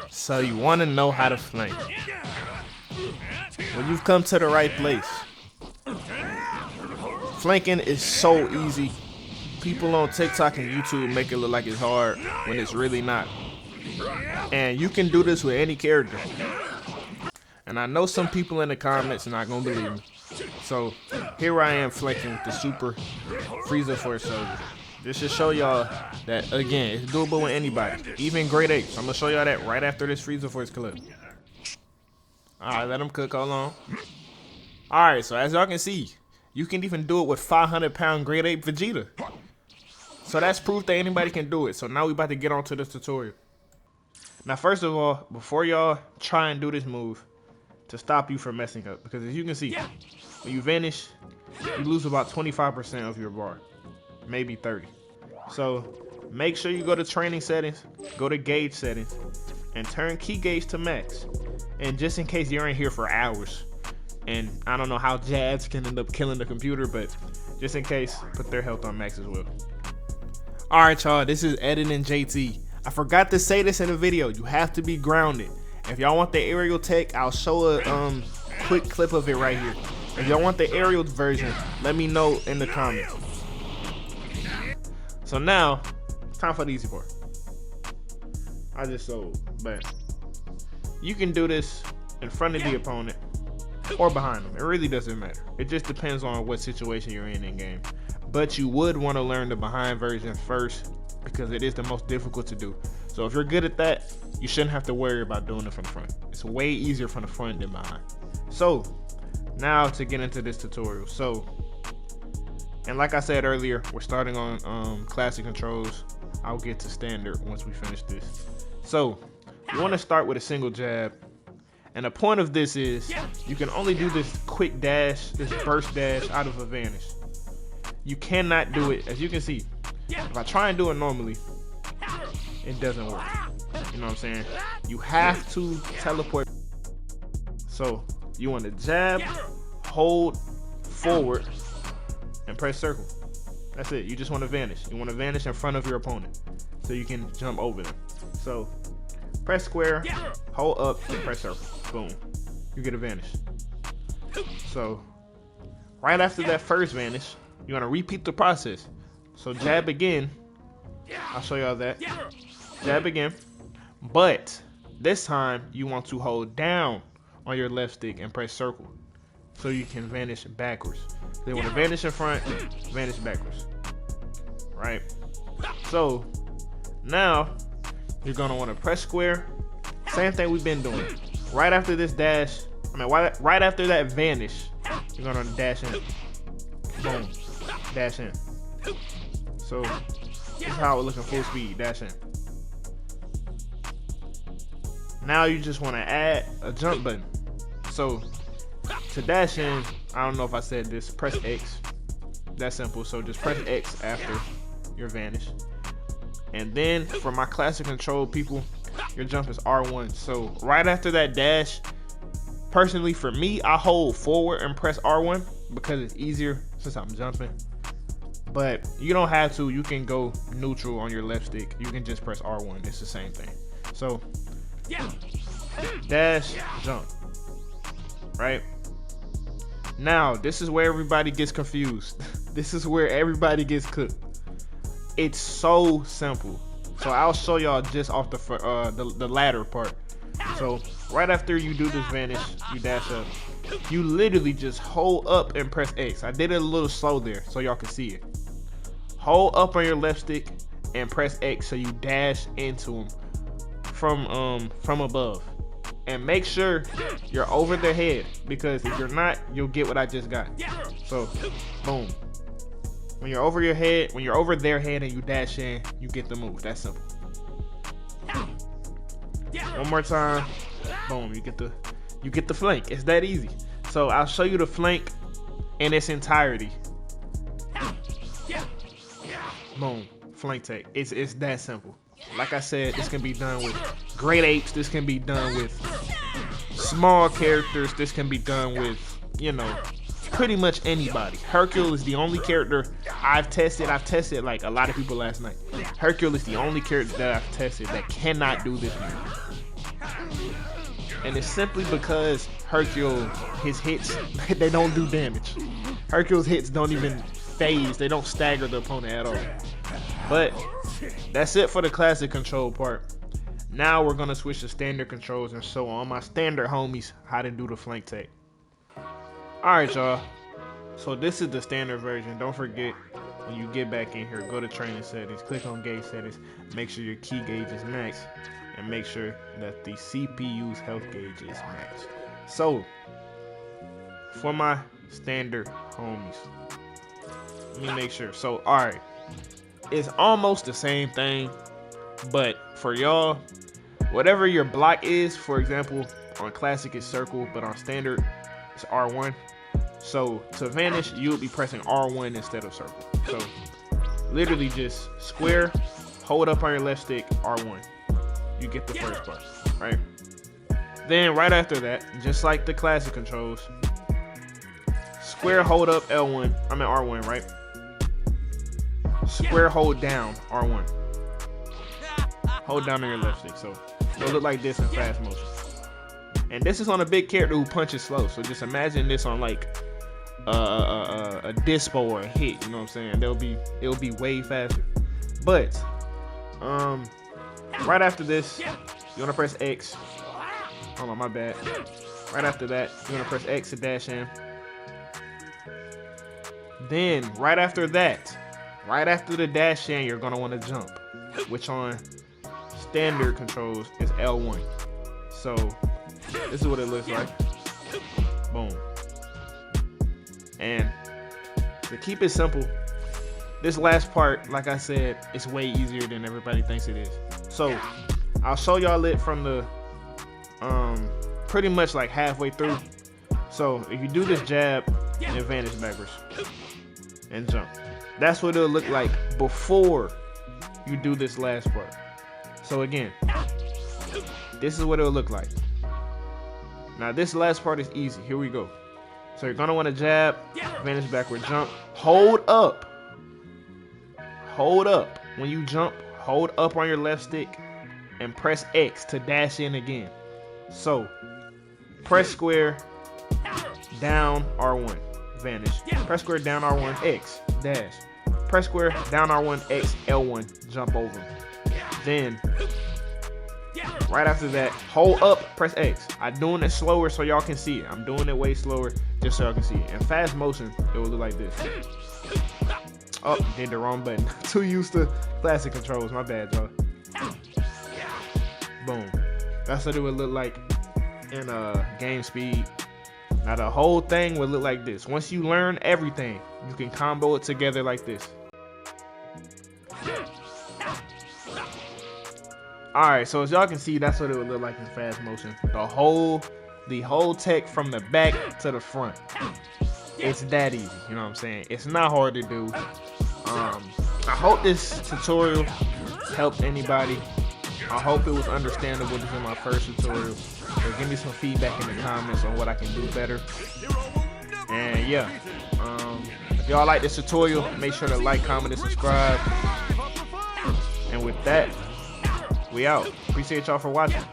So you want to know how to flank. Well, you've come to the right place. Flanking is so easy. People on TikTok and YouTube make it look like it's hard when it's really not. And you can do this with any character. And I know some people in the comments are not going to believe me. So here I am flanking with the Super Frieza Force Soldier. This should show y'all that, again, it's doable with anybody. Even Great Apes. I'm going to show y'all that right after this Frieza Force clip. Alright, let them cook. Hold on. Alright, so as y'all can see, you can even do it with 500-pound Great Ape Vegeta. So that's proof that anybody can do it. So now we about to get on to this tutorial. Now, first of all, before y'all try and do this move, to stop you from messing up, because as you can see, when you vanish, you lose about 25% of your bar. Maybe 30. So make sure you go to training settings, go to gauge settings, and turn key gauge to max. And just in case you're in here for hours, and I don't know how jabs can end up killing the computer, but just in case, put their health on max as well. Alright y'all, this is Editing JT. I forgot to say this in the video, you have to be grounded. If y'all want the aerial tech, I'll show a quick clip of it right here. If y'all want the aerial version, let me know in the comments. So now, time for the easy part. I just sold, but you can do this in front of the opponent or behind them. It really doesn't matter. It just depends on what situation you're in game. But you would want to learn the behind version first because it is the most difficult to do. So if you're good at that, you shouldn't have to worry about doing it from the front. It's way easier from the front than behind. So now to get into this tutorial. And like I said earlier, we're starting on classic controls. I'll get to standard once we finish this. So you want to start with a single jab. And the point of this is you can only do this quick dash, this burst dash out of a vanish. You cannot do it, as you can see. If I try and do it normally, it doesn't work. You know what I'm saying? You have to teleport. So you want to jab, hold forward, and press circle. That's it. You just want to vanish. You want to vanish in front of your opponent so you can jump over them. So press square, hold up, and press circle. Boom. You get a vanish. So right after that first vanish, you want to repeat the process. So jab again. I'll show y'all that. Jab again. But this time you want to hold down on your left stick and press circle so you can vanish backwards. So you want to vanish in front, vanish backwards. Right? So now you're going to want to press square. Same thing we've been doing. Right after this dash, right after that vanish, you're going to dash in. Boom. Dash in. So this is how we're looking full speed. Dash in. Now you just want to add a jump button. So to dash in, I don't know if I said this, press X. That's simple. So just press X after your vanish. And then for my classic control people, your jump is R1. So right after that dash, personally for me, I hold forward and press R1 because it's easier since I'm jumping. But you don't have to. You can go neutral on your left stick. You can just press R1. It's the same thing. So dash, jump. Right? Now, this is where everybody gets confused. This is where everybody gets cooked. It's so simple. So I'll show y'all just off the ladder part. So right after you do this vanish, you dash up. You literally just hold up and press X. I did it a little slow there so y'all can see it. Hold up on your left stick and press X so you dash into them from above. And make sure you're over their head, because if you're not, you'll get what I just got. So boom. When you're over your head, when you're over their head and you dash in, you get the move. That's simple. One more time. Boom, you get the flank. It's that easy. So I'll show you the flank in its entirety. Boom, flank tech. It's that simple. Like I said, this can be done with Great Apes. This can be done with small characters. This can be done with, you know, pretty much anybody. Hercule is the only character I've tested. I've tested like a lot of people last night. Hercule is the only character that I've tested that cannot do this move. And it's simply because Hercule, his hits, they don't do damage. Hercule's hits don't even phase. They don't stagger the opponent at all. But that's it for the classic control part. Now we're gonna switch to standard controls and show all my standard homies how to do the flank tech. Alright, y'all. So this is the standard version. Don't forget, when you get back in here, go to training settings, click on gauge settings, make sure your key gauge is maxed, and make sure that the CPU's health gauge is maxed. So, for my standard homies, let me make sure. So, alright, it's almost the same thing, but for y'all, whatever your block is, for example, on classic it's circle, but on standard it's R1. So to vanish, you'll be pressing R1 instead of circle. So literally just square, hold up on your left stick, R1. You get the first part, right? Then right after that, just like the classic controls, square, hold up, L1, R1, right? Square, hold down, R1. Hold down on your left stick. So it'll look like this in fast motion. And this is on a big character who punches slow. So just imagine this on like a dispo or a hit, you know what I'm saying? It'll be way faster. But right after this, you wanna press X. Hold on, my bad. Right after that, you wanna press X to dash in. Then right after that, right after the dash in, you're gonna wanna jump, which on standard controls is L1. So this is what it looks like. Boom. And to keep it simple, this last part, like I said, it's way easier than everybody thinks it is. So I'll show y'all it from the pretty much like halfway through. So if you do this jab and vanish backwards and jump, that's what it'll look like before you do this last part. So again, this is what it'll look like. Now this last part is easy. Here we go. So you're gonna want to jab, vanish backward, jump, hold up. Hold up. When you jump, hold up on your left stick and press X to dash in again. So press square, down R1, vanish. Press square, down R1, X, dash. Press square, down R1, X, L1, jump over. Then right after that, hold up, press X. I'm doing it slower so y'all can see it. I'm doing it way slower just so y'all can see it. In fast motion, it will look like this. Oh, did the wrong button. Too used to classic controls. My bad, y'all. Boom. That's what it would look like in game speed. Now the whole thing would look like this. Once you learn everything, you can combo it together like this. Alright, so as y'all can see, that's what it would look like in fast motion. The whole tech from the back to the front. It's that easy, you know what I'm saying? It's not hard to do. I hope this tutorial helped anybody. I hope it was understandable. This is my first tutorial. So give me some feedback in the comments on what I can do better. And yeah, if y'all like this tutorial, make sure to like, comment, and subscribe. And with that, we out. Appreciate y'all for watching.